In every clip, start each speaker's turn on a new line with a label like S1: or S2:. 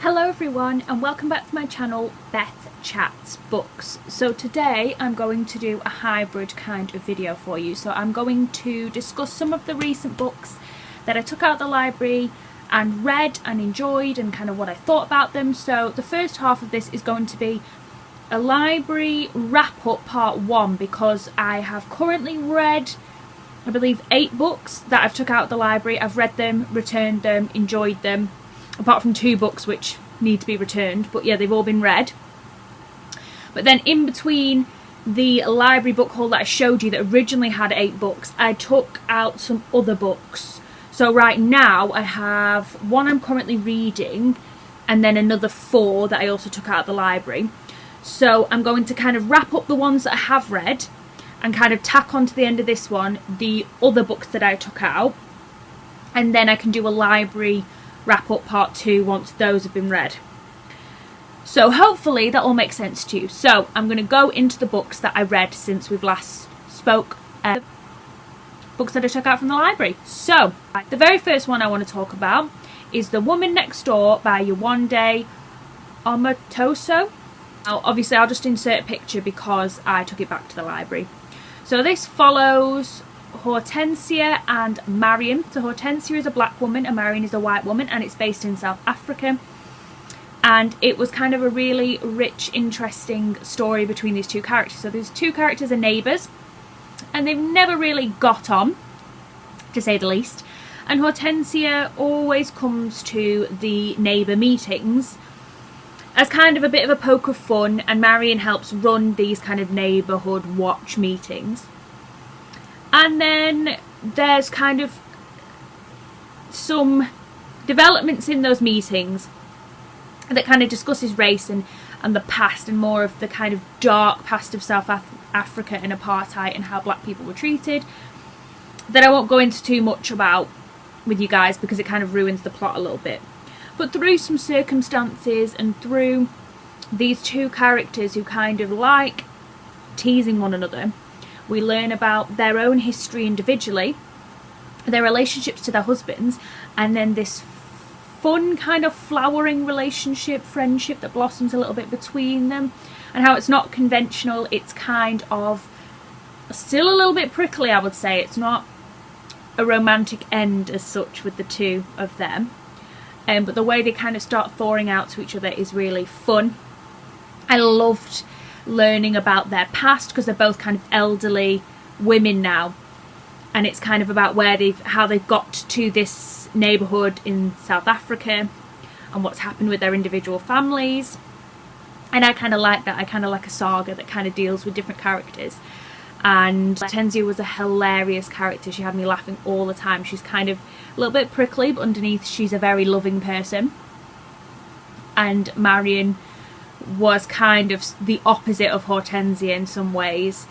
S1: Hello everyone and welcome back to my channel BethChatsBooks. So today I'm going to do a hybrid kind of video for you. So I'm going to discuss some of the recent books that I took out of the library and read and enjoyed and kind of what I thought about them. So the first half of this is going to be a library wrap up part 1 because I have currently read I believe 8 books that I've took out of the library. I've read them, returned them, enjoyed them. Apart from 2 books which need to be returned, but yeah, they've all been read. But then in between the library book haul that I showed you that originally had 8 books, I took out some other books. So right now I have one I'm currently reading and then another 4 that I also took out of the library. So I'm going to kind of wrap up the ones that I have read and kind of tack on to the end of this one the other books that I took out, and then I can do a library wrap up part 2 once those have been read. So hopefully that all makes sense to you. So I'm going to go into the books that I read since we've last spoke, books that I took out from the library. So the very first one I want to talk about is The Woman Next Door by Yewande Omotoso. Now obviously I'll just insert a picture because I took it back to the library. So this follows Hortensia and Marion. So Hortensia is a black woman and Marion is a white woman, and it's based in South Africa. And it was kind of a really rich, interesting story between these 2 characters. So these 2 characters are neighbours and they've never really got on, to say the least. And Hortensia always comes to the neighbour meetings as kind of a bit of a poke of fun, and Marion helps run these kind of neighbourhood watch meetings. And then there's kind of some developments in those meetings that kind of discusses race and the past, and more of the kind of dark past of South Africa and apartheid and how black people were treated, that I won't go into too much about with you guys because it kind of ruins the plot a little bit. But through some circumstances and through these 2 characters who kind of like teasing one another, we learn about their own history individually, their relationships to their husbands, and then this fun kind of flowering relationship, friendship that blossoms a little bit between them, and how it's not conventional. It's kind of still a little bit prickly, I would say. It's not a romantic end as such with the 2 of them, but the way they kind of start thawing out to each other is really fun. I loved learning about their past because they're both kind of elderly women now, and it's kind of about how they've got to this neighbourhood in South Africa and what's happened with their individual families. And I kind of like that. I kind of like a saga that kind of deals with different characters. And Hortensia was a hilarious character. She had me laughing all the time. She's kind of a little bit prickly, but underneath she's a very loving person. And Marion was kind of the opposite of Hortensia in some ways,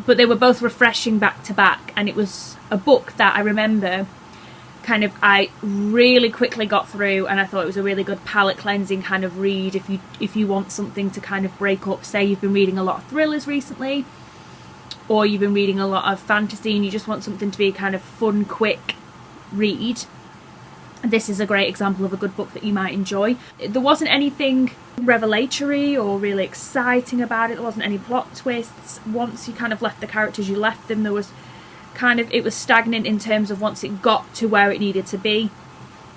S1: but they were both refreshing back to back, and it was a book that I remember kind of I really quickly got through, and I thought it was a really good palate cleansing kind of read if you want something to kind of break up. Say you've been reading a lot of thrillers recently, or you've been reading a lot of fantasy and you just want something to be a kind of fun, quick read. This is a great example of a good book that you might enjoy. There wasn't anything revelatory or really exciting about it. There wasn't any plot twists. Once you kind of left the characters you left them, there was kind of, it was stagnant in terms of once it got to where it needed to be.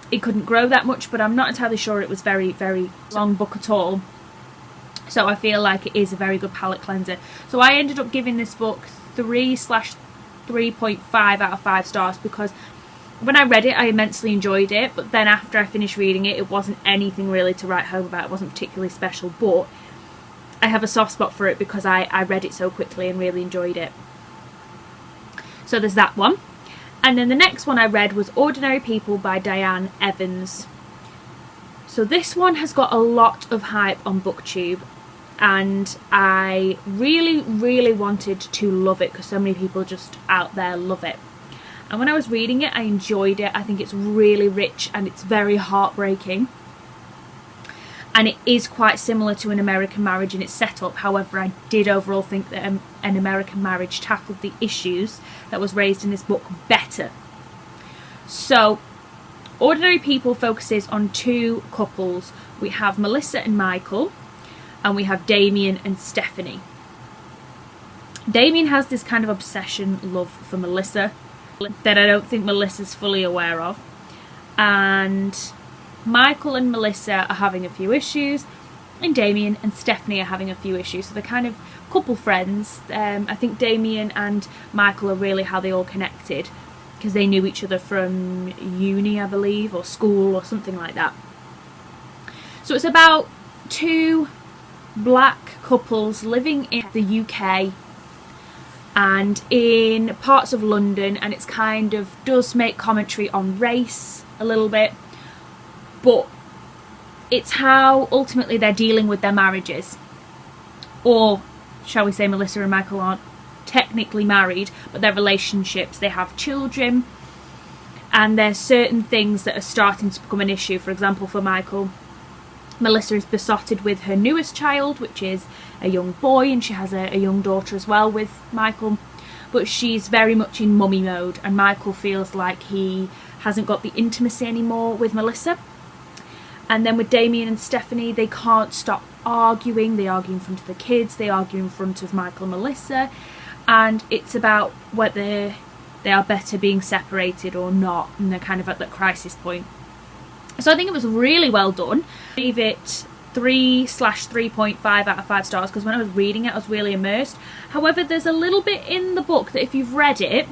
S1: It couldn't grow that much, but I'm not entirely sure it was very, very long book at all. So I feel like it is a very good palate cleanser. So I ended up giving this book 3/3.5 out of 5 stars because when I read it, I immensely enjoyed it, but then after I finished reading it, it wasn't anything really to write home about. It wasn't particularly special, but I have a soft spot for it because I read it so quickly and really enjoyed it. So there's that one. And then the next one I read was Ordinary People by Diane Evans. So this one has got a lot of hype on BookTube, and I really, really wanted to love it because so many people just out there love it. And when I was reading it, I enjoyed it. I think it's really rich and it's very heartbreaking. And it is quite similar to An American Marriage in its setup. However, I did overall think that An American Marriage tackled the issues that was raised in this book better. So Ordinary People focuses on two couples. We have Melissa and Michael, and we have Damien and Stephanie. Damien has this kind of obsession love for Melissa that I don't think Melissa's fully aware of. And Michael and Melissa are having a few issues, and Damien and Stephanie are having a few issues. So they're kind of couple friends. I think Damien and Michael are really how they all connected, because they knew each other from uni, I believe, or school or something like that. So it's about two black couples living in the UK and in parts of London, and it's kind of does make commentary on race a little bit, but it's how ultimately they're dealing with their marriages. Or shall we say Melissa and Michael aren't technically married, but their relationships, they have children, and there's certain things that are starting to become an issue. For example, for Michael, Melissa is besotted with her newest child, which is a young boy, and she has a young daughter as well with Michael, but she's very much in mummy mode, and Michael feels like he hasn't got the intimacy anymore with Melissa. And then with Damien and Stephanie, they can't stop arguing. They argue in front of the kids, they argue in front of Michael and Melissa, and it's about whether they are better being separated or not, and they're kind of at that crisis point. So I think it was really well done. I gave it 3/3.5 out of 5 stars, because when I was reading it I was really immersed. However, there's a little bit in the book that if you've read it,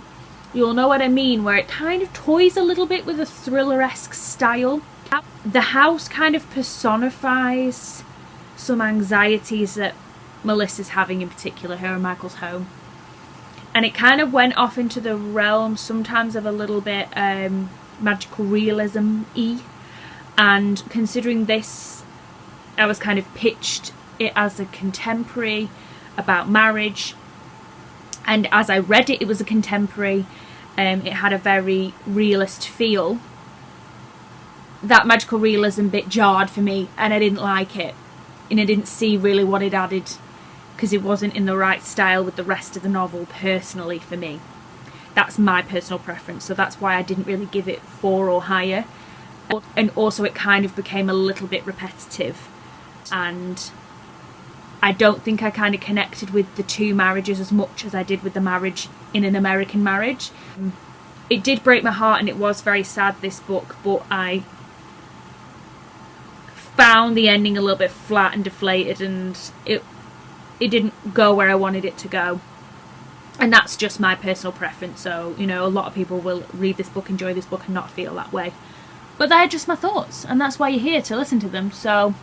S1: you'll know what I mean, where it kind of toys a little bit with a thriller-esque style. The house kind of personifies some anxieties that Melissa's having, in particular, her and Michael's home. And it kind of went off into the realm sometimes of a little bit magical realism-y. And considering this, I was kind of pitched it as a contemporary about marriage. And as I read it, it was a contemporary. It had a very realist feel. That magical realism bit jarred for me, and I didn't like it. And I didn't see really what it added, because it wasn't in the right style with the rest of the novel, personally, for me. That's my personal preference, so that's why I didn't really give it 4 or higher. And also it kind of became a little bit repetitive, and I don't think I kind of connected with the two marriages as much as I did with the marriage in An American Marriage. It did break my heart, and it was very sad, this book, but I found the ending a little bit flat and deflated, and it didn't go where I wanted it to go. And that's just my personal preference, so, you know, a lot of people will read this book, enjoy this book, and not feel that way. But they're just my thoughts, and that's why you're here, to listen to them, so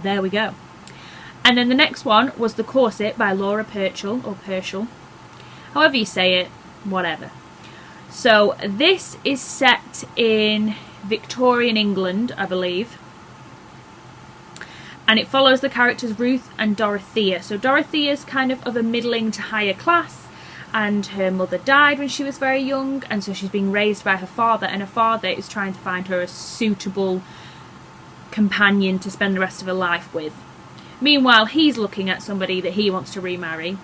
S1: there we go. And then the next one was The Corset by Laura Purcell, or Purcell, however you say it, whatever. So this is set in Victorian England, I believe, and it follows the characters Ruth and Dorothea. So Dorothea's kind of a middling to higher class, and her mother died when she was very young, and so she's being raised by her father, and her father is trying to find her a suitable companion to spend the rest of her life with. Meanwhile, he's looking at somebody that he wants to remarry,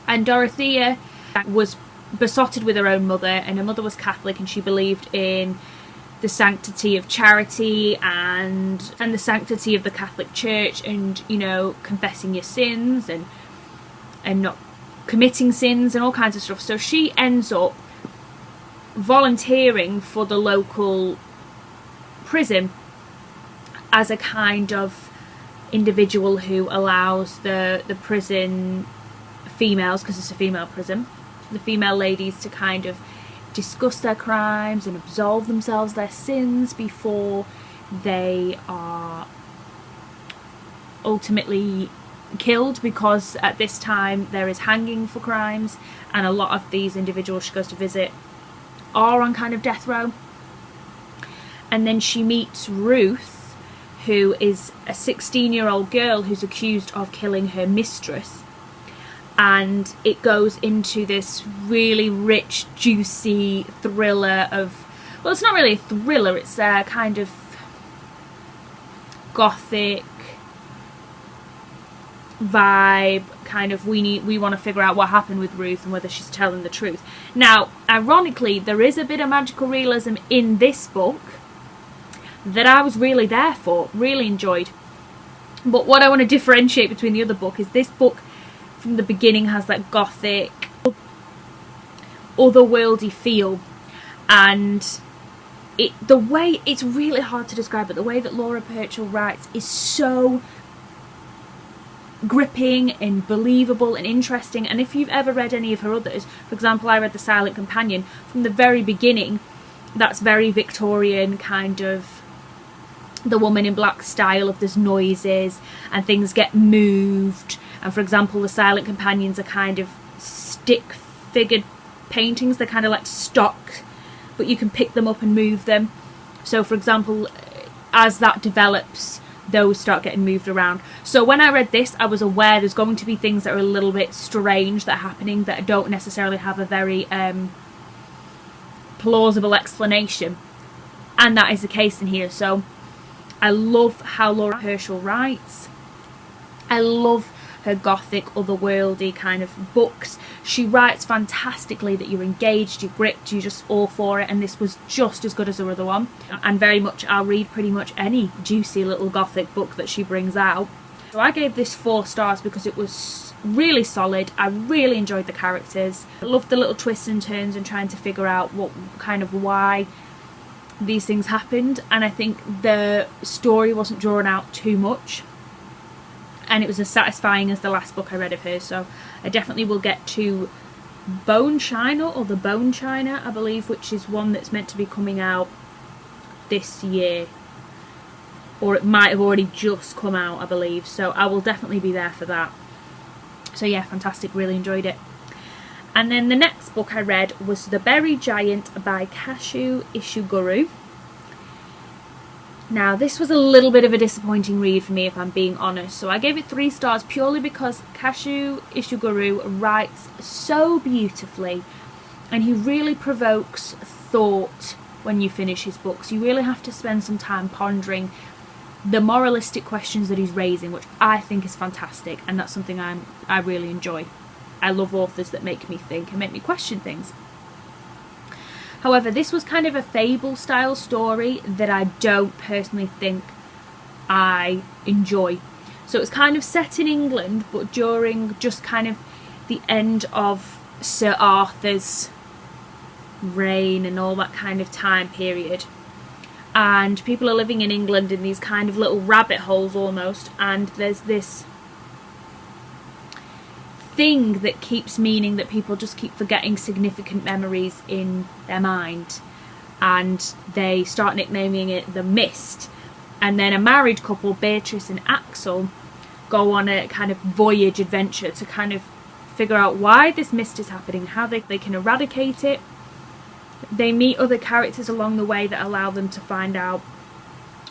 S1: and Dorothea was besotted with her own mother, and her mother was Catholic, and she believed in the sanctity of charity and the sanctity of the Catholic Church, and, you know, confessing your sins and not committing sins and all kinds of stuff. So she ends up volunteering for the local prison as a kind of individual who allows the prison females, because it's a female prison, the female ladies to kind of discuss their crimes and absolve themselves their sins before they are ultimately killed, because at this time there is hanging for crimes, and a lot of these individuals she goes to visit are on kind of death row. And then she meets Ruth, who is a 16-year-old girl who's accused of killing her mistress, and it goes into this really rich, juicy thriller of, well, it's not really a thriller, it's a kind of gothic vibe, kind of we want to figure out what happened with Ruth and whether she's telling the truth. Now, ironically, there is a bit of magical realism in this book that I was really there for, really enjoyed. But what I want to differentiate between the other book is this book from the beginning has that gothic, otherworldly feel, and the way, it's really hard to describe, but the way that Laura Purcell writes is so gripping and believable and interesting. And if you've ever read any of her others, for example, I read The Silent Companion, from the very beginning, that's very Victorian, kind of the woman in black style of there's noises and things get moved. And for example, The Silent Companions are kind of stick figured paintings. They're kind of like stock, but you can pick them up and move them. So for example, as that develops, those start getting moved around. So when I read this, I was aware there's going to be things that are a little bit strange that are happening that don't necessarily have a very plausible explanation, and that is the case in here. So I love how Laura Purcell writes. I love her gothic, otherworldly kind of books. She writes fantastically that you're engaged, you're gripped, you're just all for it, and this was just as good as her other one. And very much, I'll read pretty much any juicy little gothic book that she brings out. So I gave this 4 stars because it was really solid. I really enjoyed the characters. I loved the little twists and turns and trying to figure out what kind of why these things happened, and I think the story wasn't drawn out too much, and it was as satisfying as the last book I read of hers. So I definitely will get to Bone China, or The Bone China, I believe, which is one that's meant to be coming out this year, or it might have already just come out, I believe. So I will definitely be there for that. So yeah, fantastic, really enjoyed it. And then the next book I read was The Berry Giant by Kazu Ishiguro. Now, this was a little bit of a disappointing read for me, if I'm being honest. So I gave it 3 stars purely because Kazu Ishiguro writes so beautifully, and he really provokes thought when you finish his books. You really have to spend some time pondering the moralistic questions that he's raising, which I think is fantastic, and that's something I really enjoy. I love authors that make me think and make me question things. However, this was kind of a fable style story that I don't personally think I enjoy. So it's kind of set in England, but during just kind of the end of Sir Arthur's reign and all that kind of time period. And people are living in England in these kind of little rabbit holes almost, and there's this thing that keeps meaning that people just keep forgetting significant memories in their mind, and they start nicknaming it the Mist. And then a married couple, Beatrice and Axel, go on a kind of voyage adventure to kind of figure out why this mist is happening, how they can eradicate it. They meet other characters along the way that allow them to find out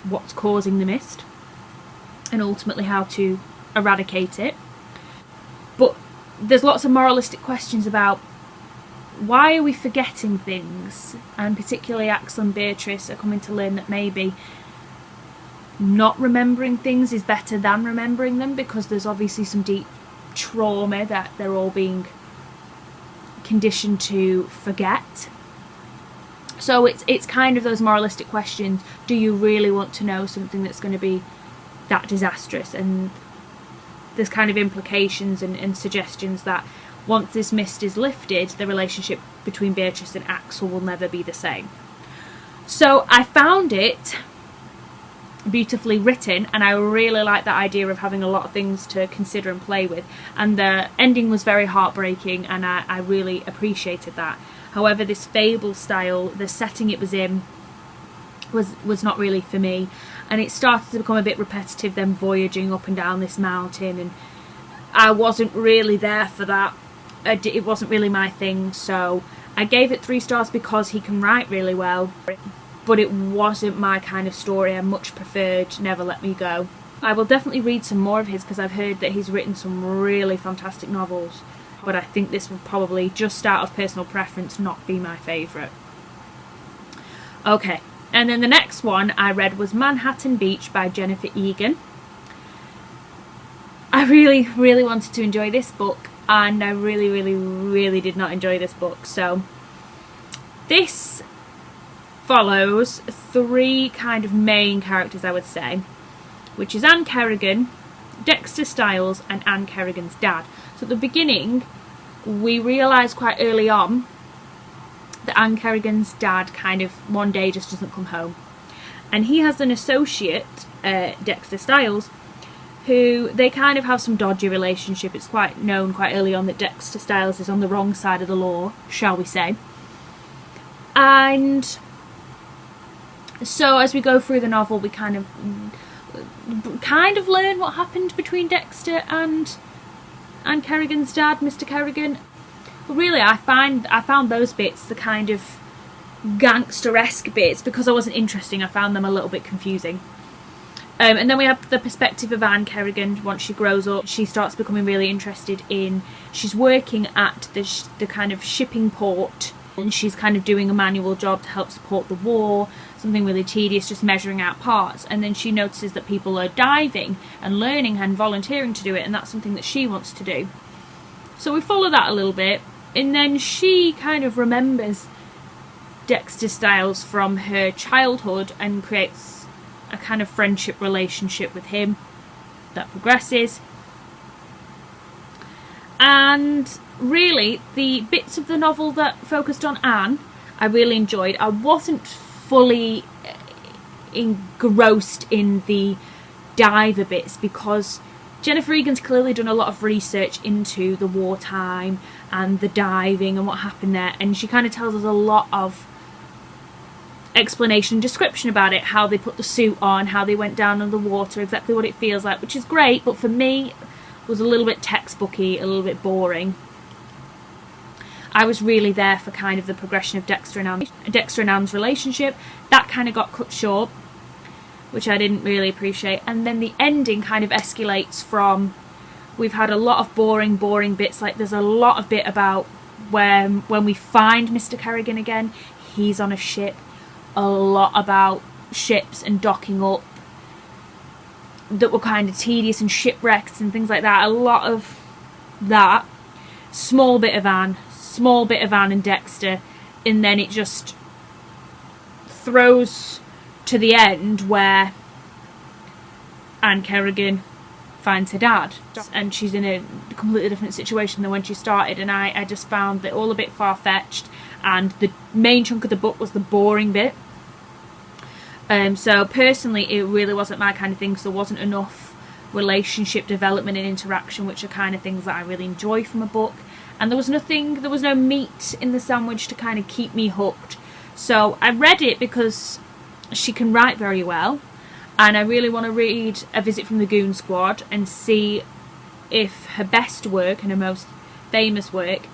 S1: what's causing the mist and ultimately how to eradicate it. But there's lots of moralistic questions about why are we forgetting things, and particularly Axel and Beatrice are coming to learn that maybe not remembering things is better than remembering them, because there's obviously some deep trauma that they're all being conditioned to forget. So it's kind of those moralistic questions. Do you really want to know something that's going to be that disastrous? And there's kind of implications and suggestions that once this mist is lifted, the relationship between Beatrice and Axel will never be the same. So I found it beautifully written, and I really like that idea of having a lot of things to consider and play with, and the ending was very heartbreaking, and I really appreciated that. However, this fable style, the setting it was in, was not really for me, and it started to become a bit repetitive, them voyaging up and down this mountain, and I wasn't really there for that. It wasn't really my thing, so I gave it 3 stars because he can write really well, but it wasn't my kind of story. I much preferred Never Let Me Go. I will definitely read some more of his because I've heard that he's written some really fantastic novels, but I think this will probably, just out of personal preference, not be my favourite. Okay, and then the next one I read was Manhattan Beach by Jennifer Egan. I really, really wanted to enjoy this book, and I really, really, really did not enjoy this book. So this follows 3 kind of main characters, I would say, which is Anne Kerrigan, Dexter Styles, and Anne Kerrigan's dad. So at the beginning, we realise quite early on that Anne Kerrigan's dad kind of one day just doesn't come home. And he has an associate, Dexter Styles, who they kind of have some dodgy relationship. It's quite known quite early on that Dexter Styles is on the wrong side of the law, shall we say. And so as we go through the novel, we kind of learn what happened between Dexter and Anne Kerrigan's dad, Mr. Kerrigan. But really, I found those bits, the kind of gangster-esque bits, because I wasn't interested. I found them a little bit confusing. And then we have the perspective of Anne Kerrigan. Once she grows up, she starts becoming really interested in, she's working at the kind of shipping port, and she's kind of doing a manual job to help support the war, something really tedious, just measuring out parts. And then she notices that people are diving and learning and volunteering to do it, and that's something that she wants to do. So we follow that a little bit, and then she kind of remembers Dexter Styles from her childhood and creates a kind of friendship relationship with him that progresses. And really, the bits of the novel that focused on Anne, I really enjoyed. I wasn't fully engrossed in the diver bits because Jennifer Egan's clearly done a lot of research into the wartime and the diving and what happened there, and she kind of tells us a lot of explanation and description about it, how they put the suit on, how they went down under the water, exactly what it feels like, which is great, but for me it was a little bit textbooky, a little bit boring. I was really there for kind of the progression of Dexter and Anne's relationship. That kind of got cut short, which I didn't really appreciate. And then the ending kind of escalates from, we've had a lot of boring bits, like there's a lot of bit about when we find Mr. Kerrigan again, he's on a ship, a lot about ships and docking up that were kind of tedious and shipwrecks and things like that. A lot of that. Small bit of Anne and Dexter, and then it just throws to the end where Anne Kerrigan finds her dad, and she's in a completely different situation than when she started, and I just found it all a bit far-fetched, and the main chunk of the book was the boring bit. So personally it really wasn't my kind of thing, because there wasn't enough relationship development and interaction, which are kind of things that I really enjoy from a book, and there was no meat in the sandwich to kind of keep me hooked. So I read it because she can write very well, and I really want to read A Visit from the Goon Squad and see if her best work and her most famous work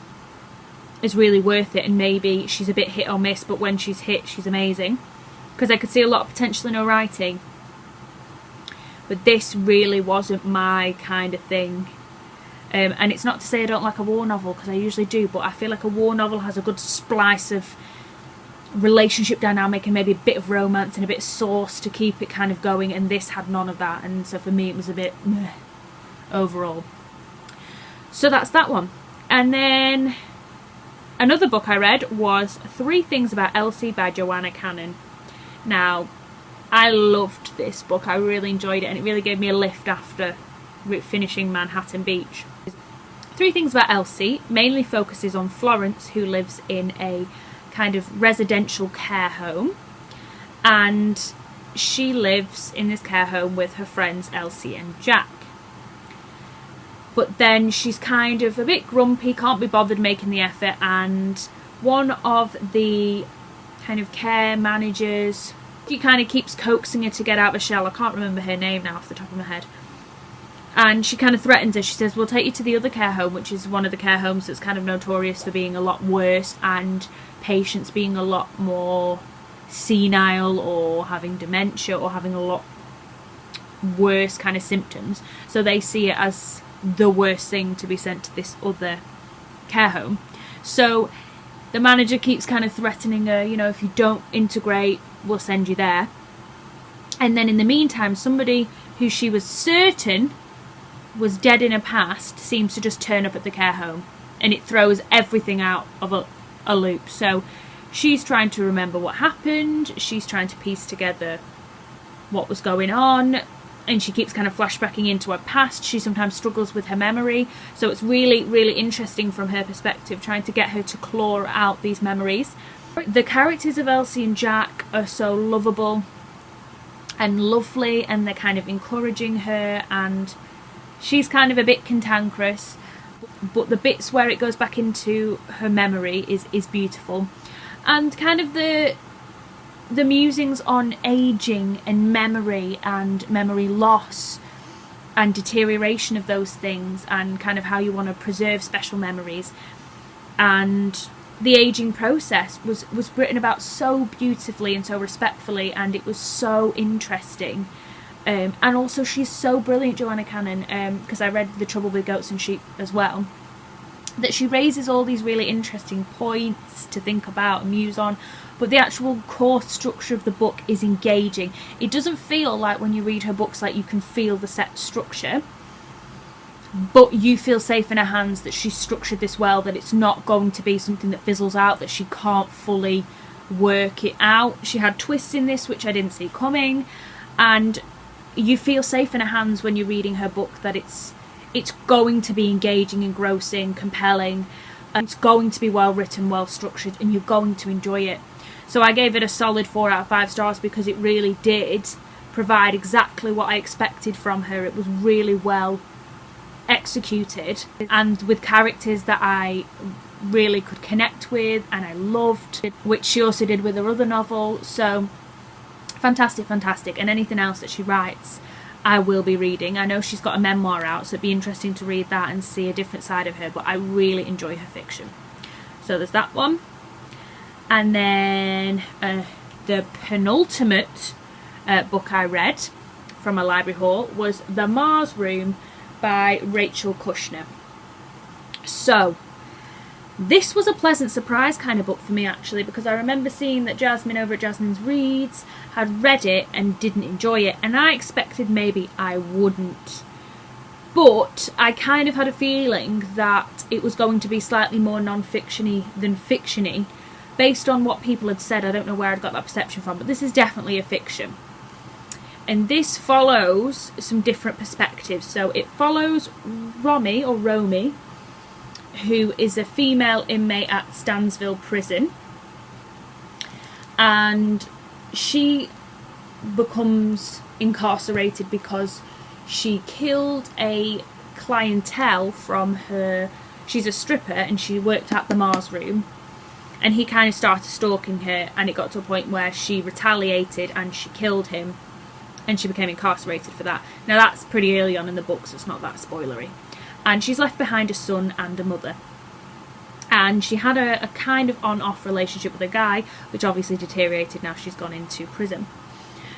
S1: is really worth it, and maybe she's a bit hit or miss, but when she's hit, she's amazing, because I could see a lot of potential in her writing. But this really wasn't my kind of thing. And it's not to say I don't like a war novel, because I usually do, but I feel like a war novel has a good splice of relationship dynamic and maybe a bit of romance and a bit of sauce to keep it kind of going, and this had none of that, and so for me it was a bit meh overall. So that's that one. And then another book I read was 3 Things About Elsie by Joanna Cannon. Now, I loved this book, I really enjoyed it, and it really gave me a lift after finishing Manhattan Beach. 3 Things About Elsie mainly focuses on Florence, who lives in a kind of residential care home, and she lives in this care home with her friends Elsie and Jack. But then she's kind of a bit grumpy, can't be bothered making the effort, and one of the kind of care managers, she kind of keeps coaxing her to get out of the shell. I can't remember her name now off the top of my head. And she kind of threatens her. She says, we'll take you to the other care home, which is one of the care homes that's kind of notorious for being a lot worse, and patients being a lot more senile or having dementia or having a lot worse kind of symptoms. So they see it as the worst thing to be sent to this other care home. So the manager keeps kind of threatening her, you know, if you don't integrate, we'll send you there. And then in the meantime, somebody who she was certain was dead in her past seems to just turn up at the care home, and it throws everything out of a loop. So she's trying to remember what happened, she's trying to piece together what was going on, and she keeps kind of flashbacking into her past. She sometimes struggles with her memory, so it's really, really interesting from her perspective, trying to get her to claw out these memories. The characters of Elsie and Jack are so lovable and lovely, and they're kind of encouraging her, and she's kind of a bit cantankerous, but the bits where it goes back into her memory is beautiful. And kind of the musings on aging and memory loss and deterioration of those things, and kind of how you want to preserve special memories, and the aging process was written about so beautifully and so respectfully, and it was so interesting. And also she's so brilliant, Joanna Cannon, because I read The Trouble with Goats and Sheep as well, that she raises all these really interesting points to think about and muse on, but the actual core structure of the book is engaging. It doesn't feel like, when you read her books, like you can feel the set structure, but you feel safe in her hands that she's structured this well, that it's not going to be something that fizzles out, that she can't fully work it out. She had twists in this which I didn't see coming, and you feel safe in her hands when you're reading her book, that it's going to be engaging, engrossing, compelling, and it's going to be well written, well structured, and you're going to enjoy it. So I gave it a solid 4 out of 5 stars, because it really did provide exactly what I expected from her. It was really well executed, and with characters that I really could connect with and I loved, which she also did with her other novel. So fantastic, fantastic. And anything else that she writes I will be reading. I know she's got a memoir out, so it'd be interesting to read that and see a different side of her, but I really enjoy her fiction. So there's that one. And then the penultimate book I read from a library haul was The Mars Room by Rachel Kushner. So this was a pleasant surprise kind of book for me, actually, because I remember seeing that Jasmine over at Jasmine's Reads had read it and didn't enjoy it, and I expected maybe I wouldn't. But I kind of had a feeling that it was going to be slightly more non-fiction-y than fiction-y, based on what people had said. I don't know where I'd got that perception from, but this is definitely a fiction. And this follows some different perspectives. So it follows Romy, who is a female inmate at Stansville Prison. And she becomes incarcerated because she killed a clientele from her. She's a stripper and she worked at the Mars Room. And he kind of started stalking her, and it got to a point where she retaliated and she killed him. And she became incarcerated for that. Now that's pretty early on in the book, so it's not that spoilery. And she's left behind a son and a mother. And she had a kind of on-off relationship with a guy, which obviously deteriorated now she's gone into prison.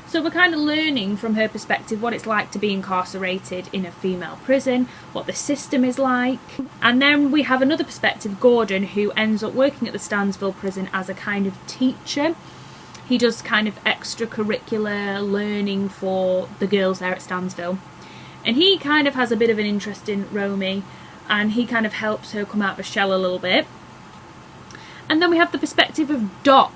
S1: So we're kind of learning from her perspective what it's like to be incarcerated in a female prison, what the system is like. And then we have another perspective, Gordon, who ends up working at the Stansville prison as a kind of teacher. He does kind of extracurricular learning for the girls there at Stansville. And he kind of has a bit of an interest in Romy, and he kind of helps her come out of her shell a little bit. And then we have the perspective of Doc,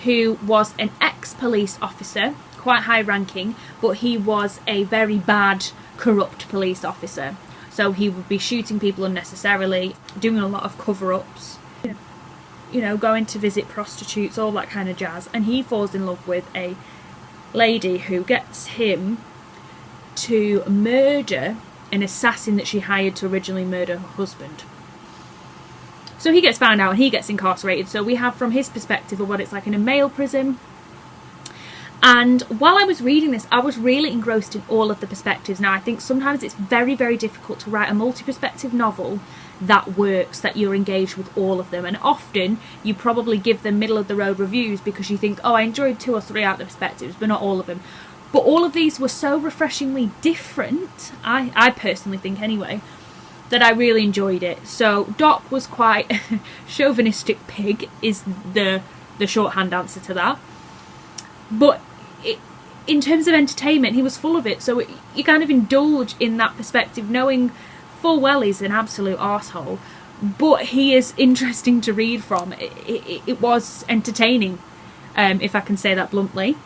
S1: who was an ex-police officer, quite high ranking, but he was a very bad, corrupt police officer. So he would be shooting people unnecessarily, doing a lot of cover-ups, you know, going to visit prostitutes, all that kind of jazz. And he falls in love with a lady who gets him to murder an assassin that she hired to originally murder her husband. So he gets found out and he gets incarcerated. So we have from his perspective of what it's like in a male prison. And while I was reading this, I was really engrossed in all of the perspectives. Now, I think sometimes it's very, very difficult to write a multi-perspective novel that works, that you're engaged with all of them. And often you probably give them middle-of-the-road reviews because you think, oh, I enjoyed 2 or 3 out of the perspectives, but not all of them. But all of these were so refreshingly different, I personally think anyway, that I really enjoyed it. So Doc was quite chauvinistic pig is the shorthand answer to that. But in terms of entertainment, he was full of it. So you kind of indulge in that perspective, knowing full well he's an absolute arsehole, but he is interesting to read from. It was entertaining, if I can say that bluntly.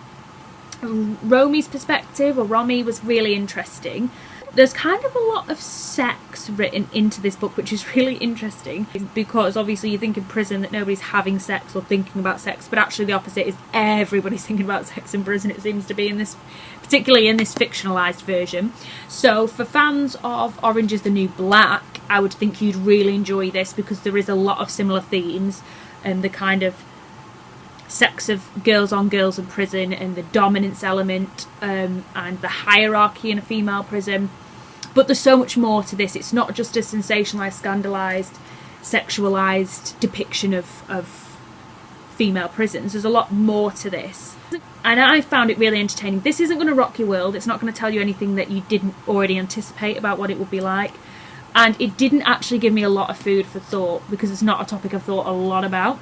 S1: Romy's perspective, or Romy, was really interesting. There's kind of a lot of sex written into this book, which is really interesting, because obviously you think in prison that nobody's having sex or thinking about sex, but actually the opposite is everybody's thinking about sex in prison, it seems to be, in this, particularly in this fictionalised version. So for fans of Orange is the New Black, I would think you'd really enjoy this, because there is a lot of similar themes, and the kind of sex of girls on girls in prison, and the dominance element, and the hierarchy in a female prison. But there's so much more to this. It's not just a sensationalised, scandalised, sexualised depiction of female prisons. There's a lot more to this, and I found it really entertaining. This isn't going to rock your world. It's not going to tell you anything that you didn't already anticipate about what it would be like, and it didn't actually give me a lot of food for thought, because it's not a topic I've thought a lot about.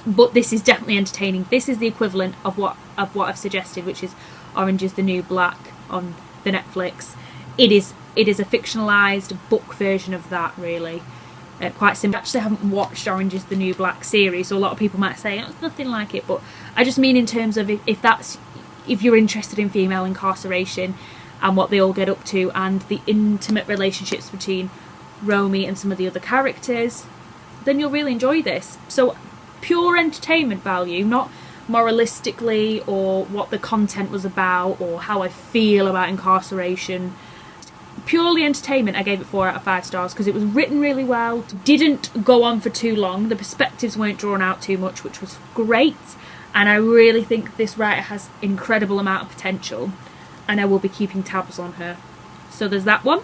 S1: But this is definitely entertaining. This is the equivalent of what I've suggested, which is Orange is the New Black on the Netflix. It is a fictionalised book version of that, really. Quite simple. I actually haven't watched Orange is the New Black series, so a lot of people might say, oh, it's nothing like it. But I just mean in terms of if you're interested in female incarceration and what they all get up to, and the intimate relationships between Romy and some of the other characters, then you'll really enjoy this. So pure entertainment value, not moralistically or what the content was about or how I feel about incarceration. Purely entertainment, I gave it 4 out of 5 stars, because it was written really well, didn't go on for too long, the perspectives weren't drawn out too much, which was great, and I really think this writer has an incredible amount of potential, and I will be keeping tabs on her. So there's that one.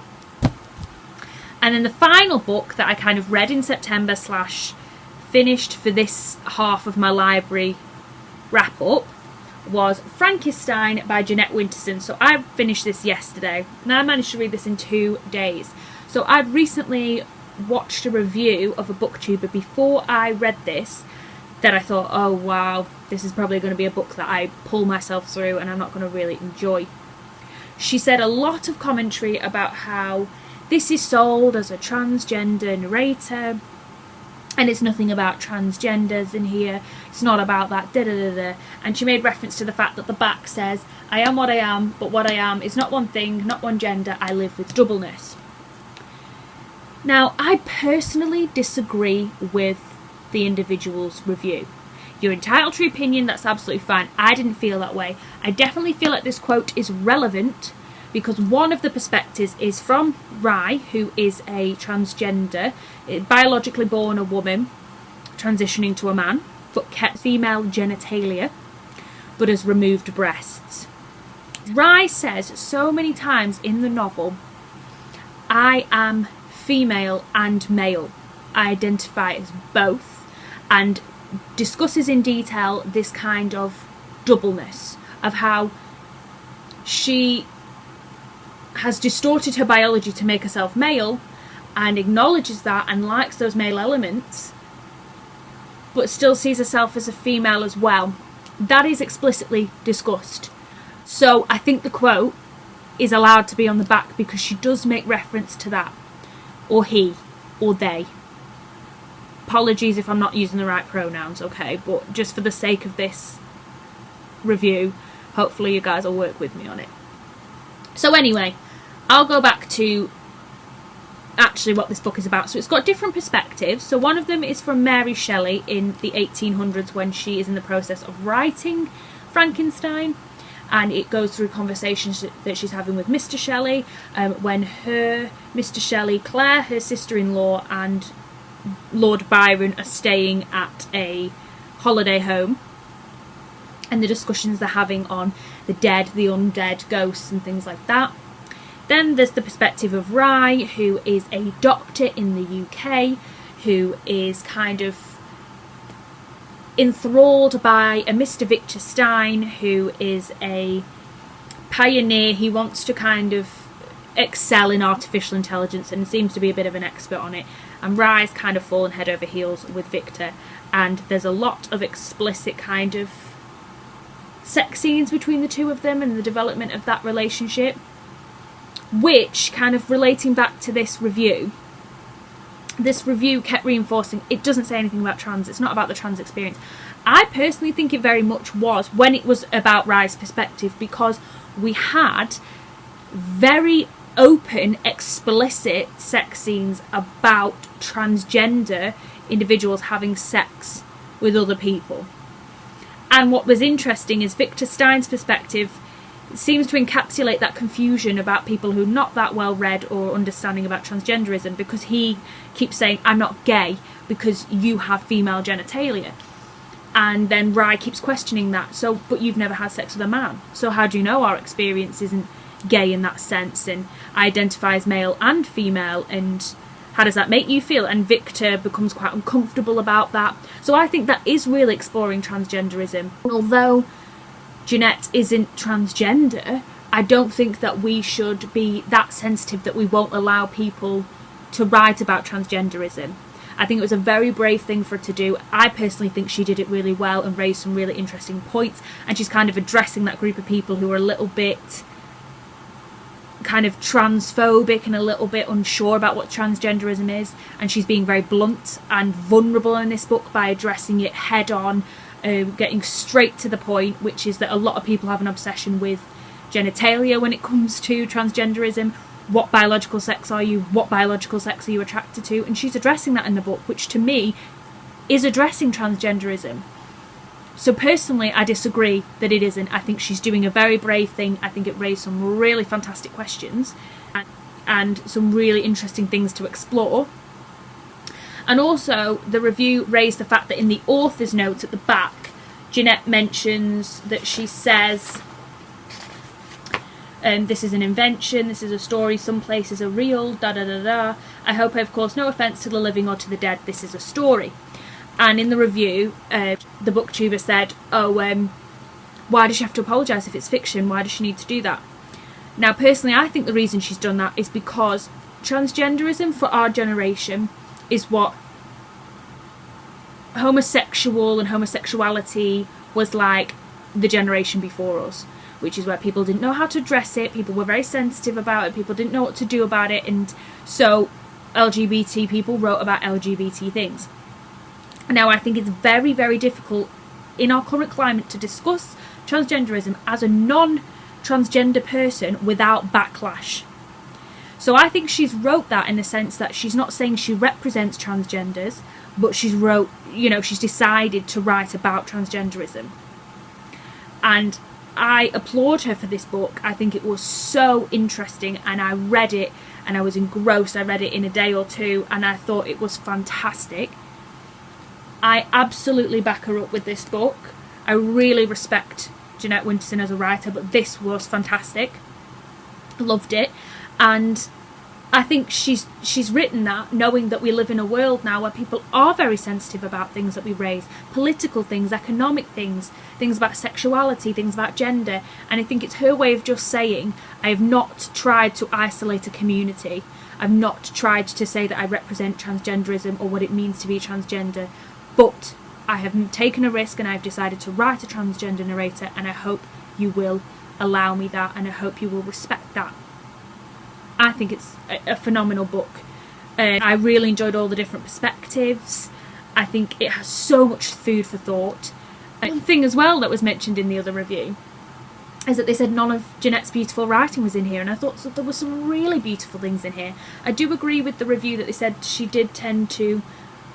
S1: And then the final book that I kind of read in September / finished for this half of my library wrap up was Frankie Stein by Jeanette Winterson. So I finished this yesterday, and I managed to read this in 2 days. So I'd recently watched a review of a booktuber before I read this, that I thought, oh wow, this is probably going to be a book that I pull myself through and I'm not going to really enjoy. She said a lot of commentary about how this is sold as a transgender narrator, and it's nothing about transgenders in here, it's not about that, da-da-da-da. And she made reference to the fact that the back says, I am what I am, but what I am is not one thing, not one gender, I live with doubleness. Now, I personally disagree with the individual's review. You're entitled to your opinion, that's absolutely fine. I didn't feel that way. I definitely feel like this quote is relevant, because one of the perspectives is from Rye, who is a transgender, biologically born a woman, transitioning to a man, but kept female genitalia, but has removed breasts. Rye says so many times in the novel, I am female and male. I identify as both, and discusses in detail this kind of doubleness, of how she has distorted her biology to make herself male, and acknowledges that and likes those male elements, but still sees herself as a female as well. That is explicitly discussed. So I think the quote is allowed to be on the back, because she does make reference to that, or he, or they. Apologies if I'm not using the right pronouns, okay, but just for the sake of this review, hopefully you guys will work with me on it. So anyway, I'll go back to actually what this book is about. So it's got different perspectives. So one of them is from Mary Shelley in the 1800s, when she is in the process of writing Frankenstein, and it goes through conversations that she's having with Mr. Shelley, when her, Mr. Shelley, Claire, her sister-in-law, and Lord Byron are staying at a holiday home, and the discussions they're having on the dead, the undead, ghosts and things like that. Then there's the perspective of Rye, who is a doctor in the UK, who is kind of enthralled by a Mr. Victor Stein, who is a pioneer. He wants to kind of excel in artificial intelligence and seems to be a bit of an expert on it. And Rye's kind of fallen head over heels with Victor, and there's a lot of explicit kind of sex scenes between the two of them and the development of that relationship, which, kind of relating back to this review kept reinforcing it doesn't say anything about trans, it's not about the trans experience. I personally think it very much was when it was about Rye's perspective, because we had very open, explicit sex scenes about transgender individuals having sex with other people. And what was interesting is Victor Stein's perspective seems to encapsulate that confusion about people who are not that well read or understanding about transgenderism, because he keeps saying, I'm not gay because you have female genitalia. And then Rye keeps questioning that. So, but you've never had sex with a man. So how do you know our experience isn't gay in that sense? And I identify as male and female, and how does that make you feel? And Victor becomes quite uncomfortable about that. So I think that is really exploring transgenderism. Although Jeanette isn't transgender, I don't think that we should be that sensitive that we won't allow people to write about transgenderism. I think it was a very brave thing for her to do. I personally think she did it really well and raised some really interesting points, and she's kind of addressing that group of people who are a little bit kind of transphobic and a little bit unsure about what transgenderism is, and she's being very blunt and vulnerable in this book by addressing it head on, getting straight to the point, which is that a lot of people have an obsession with genitalia when it comes to transgenderism. What biological sex are you? What biological sex are you attracted to? And she's addressing that in the book, which to me is addressing transgenderism. So personally, I disagree that it isn't. I think she's doing a very brave thing. I think it raised some really fantastic questions and some really interesting things to explore. And also, the review raised the fact that in the author's notes at the back, Jeanette mentions that she says, this is an invention, this is a story, some places are real, da da da da. I hope I have caused no offence to the living or to the dead, this is a story. And in the review, the booktuber said, why does she have to apologise if it's fiction? Why does she need to do that? Now, personally, I think the reason she's done that is because transgenderism for our generation is what homosexual and homosexuality was like the generation before us, which is where people didn't know how to address it, people were very sensitive about it, people didn't know what to do about it, and so LGBT people wrote about LGBT things. Now, I think it's very, very difficult in our current climate to discuss transgenderism as a non-transgender person without backlash. So I think she's wrote that in the sense that she's not saying she represents transgenders, but she's decided to write about transgenderism. And I applaud her for this book. I think it was so interesting, and I read it and I was engrossed. I read it in a day or two and I thought it was fantastic. I absolutely back her up with this book. I really respect Jeanette Winterson as a writer, but this was fantastic. Loved it. And I think she's written that knowing that we live in a world now where people are very sensitive about things that we raise, political things, economic things, things about sexuality, things about gender. And I think it's her way of just saying, I have not tried to isolate a community. I've not tried to say that I represent transgenderism or what it means to be transgender, but I have taken a risk and I've decided to write a transgender narrator, and I hope you will allow me that, and I hope you will respect that. I think it's a phenomenal book. I really enjoyed all the different perspectives. I think it has so much food for thought. One thing as well that was mentioned in the other review is that they said none of Jeanette's beautiful writing was in here, and I thought that there were some really beautiful things in here. I do agree with the review that they said she did tend to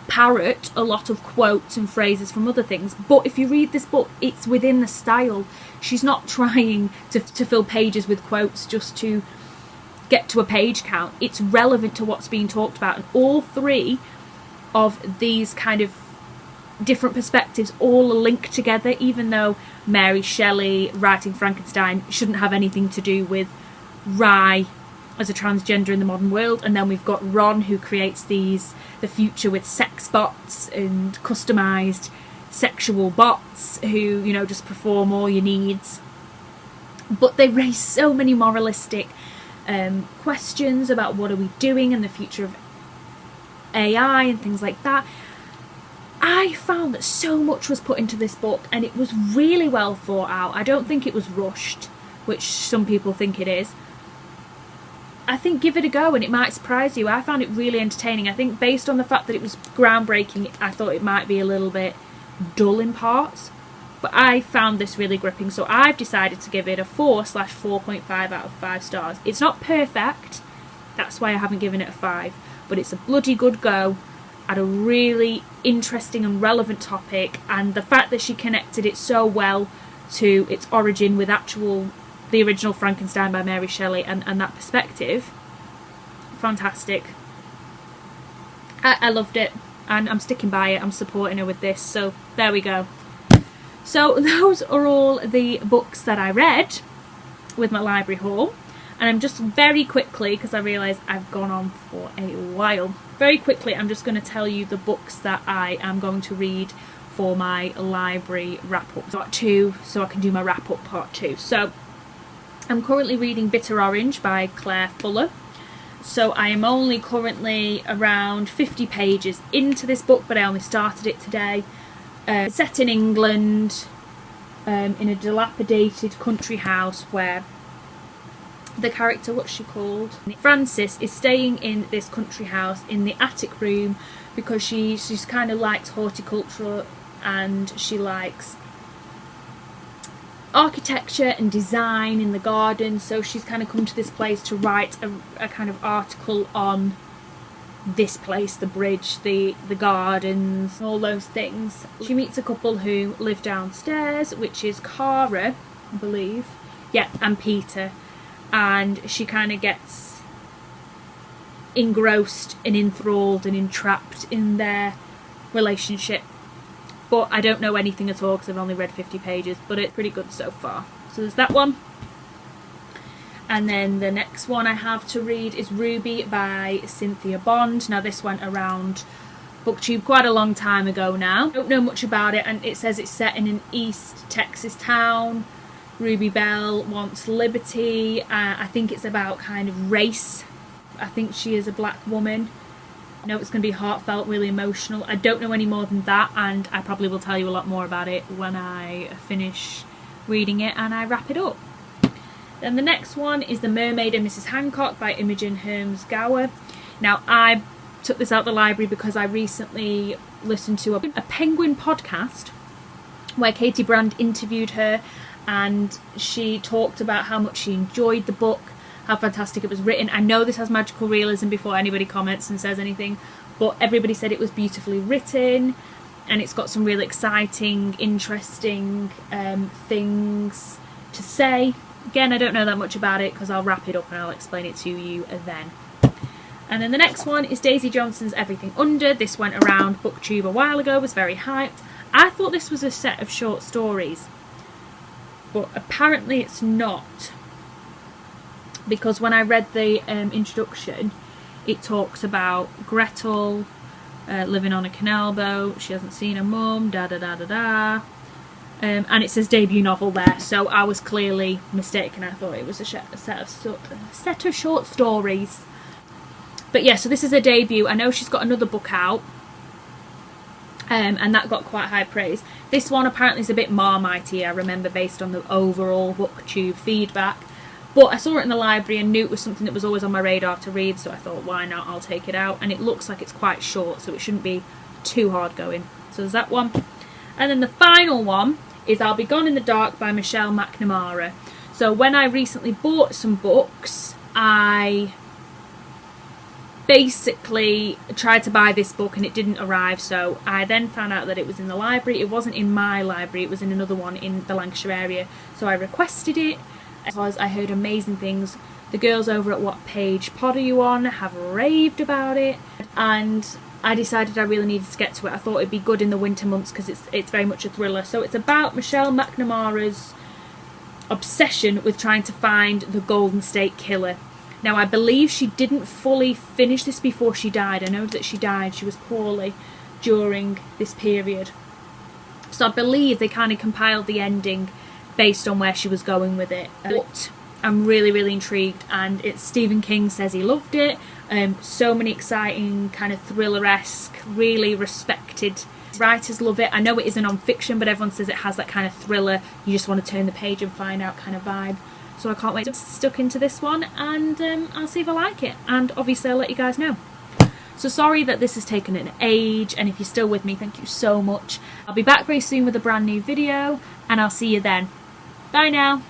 S1: parrot a lot of quotes and phrases from other things, but if you read this book, it's within the style. She's not trying to fill pages with quotes just to get to a page count. It's relevant to what's being talked about, and all three of these kind of different perspectives all are linked together, even though Mary Shelley writing Frankenstein shouldn't have anything to do with Rye as a transgender in the modern world. And then we've got Ron, who creates the future with sex bots and customised sexual bots who, just perform all your needs. But they raise so many moralistic questions about what are we doing and the future of AI and things like that. I found that so much was put into this book and it was really well thought out. I don't think it was rushed, which some people think it is. I think give it a go and it might surprise you. I found it really entertaining. I think based on the fact that it was groundbreaking, I thought it might be a little bit dull in parts. But I found this really gripping, so I've decided to give it a 4/4.5 out of 5 stars. It's not perfect, that's why I haven't given it a 5, but it's a bloody good go at a really interesting and relevant topic, and the fact that she connected it so well to its origin with the original Frankenstein by Mary Shelley and that perspective, fantastic. I loved it and I'm sticking by it. I'm supporting her with this, so there we go. So those are all the books that I read with my library haul, and I'm just very quickly, because I realise I've gone on for a while, very quickly I'm just going to tell you the books that I am going to read for my library wrap-up part 2, so I can do my wrap-up part 2. So I'm currently reading Bitter Orange by Claire Fuller. So I am only currently around 50 pages into this book, but I only started it today. Set in England, in a dilapidated country house where the character, what's she called? Frances is staying in this country house in the attic room because she's kind of likes horticulture and she likes architecture and design in the garden, so she's kind of come to this place to write a kind of article on this place, the bridge, the gardens, all those things. She meets a couple who live downstairs, which is Cara, I believe, yeah, and Peter, and she kind of gets engrossed and enthralled and entrapped in their relationship. But I don't know anything at all because I've only read 50 pages, but it's pretty good so far. So there's that one. And then the next one I have to read is Ruby by Cynthia Bond. Now this went around BookTube quite a long time ago now. Don't know much about it, and it says it's set in an East Texas town. Ruby Bell wants liberty. I think it's about kind of race. I think she is a black woman. I know it's going to be heartfelt, really emotional. I don't know any more than that, and I probably will tell you a lot more about it when I finish reading it and I wrap it up. Then the next one is The Mermaid and Mrs. Hancock by Imogen Holmes Gower. Now I took this out of the library because I recently listened to a Penguin podcast where Katie Brand interviewed her, and she talked about how much she enjoyed the book, how fantastic it was written. I know this has magical realism before anybody comments and says anything, but everybody said it was beautifully written and it's got some really exciting, interesting things to say. Again, I don't know that much about it because I'll wrap it up and I'll explain it to you then. And then the next one is Daisy Johnson's Everything Under. This went around BookTube a while ago, was very hyped. I thought this was a set of short stories, but apparently it's not, because when I read the introduction, it talks about Gretel living on a canal boat, she hasn't seen her mum, and it says debut novel there, so I was clearly mistaken. I thought it was a set of short stories. But yeah, so this is her debut. I know she's got another book out, and that got quite high praise. This one apparently is a bit Marmite-y, I remember, based on the overall BookTube feedback. But I saw it in the library and knew it was something that was always on my radar to read, so I thought, why not, I'll take it out. And it looks like it's quite short, so it shouldn't be too hard going. So there's that one. And then the final one is I'll Be Gone in the Dark by Michelle McNamara. So when I recently bought some books, I basically tried to buy this book and it didn't arrive, so I then found out that it was in the library. It wasn't in my library, it was in another one in the Lancashire area, so I requested it because I heard amazing things. The girls over at What Page Pod Are You On have raved about it, and I decided I really needed to get to it. I thought it'd be good in the winter months because it's very much a thriller. So it's about Michelle McNamara's obsession with trying to find the Golden State Killer. Now I believe she didn't fully finish this before she died. I know that she died, she was poorly during this period. So I believe they kind of compiled the ending based on where she was going with it. But I'm really, really intrigued, and Stephen King says he loved it. So many exciting, kind of thriller-esque, really respected Writers love it. I know it is a non-fiction, but everyone says it has that kind of thriller, you just want to turn the page and find out kind of vibe. So I can't wait to get stuck into this one, and I'll see if I like it, and obviously I'll let you guys know. So sorry that this has taken an age, and if you're still with me, thank you so much. I'll be back very soon with a brand new video, and I'll see you then. Bye now.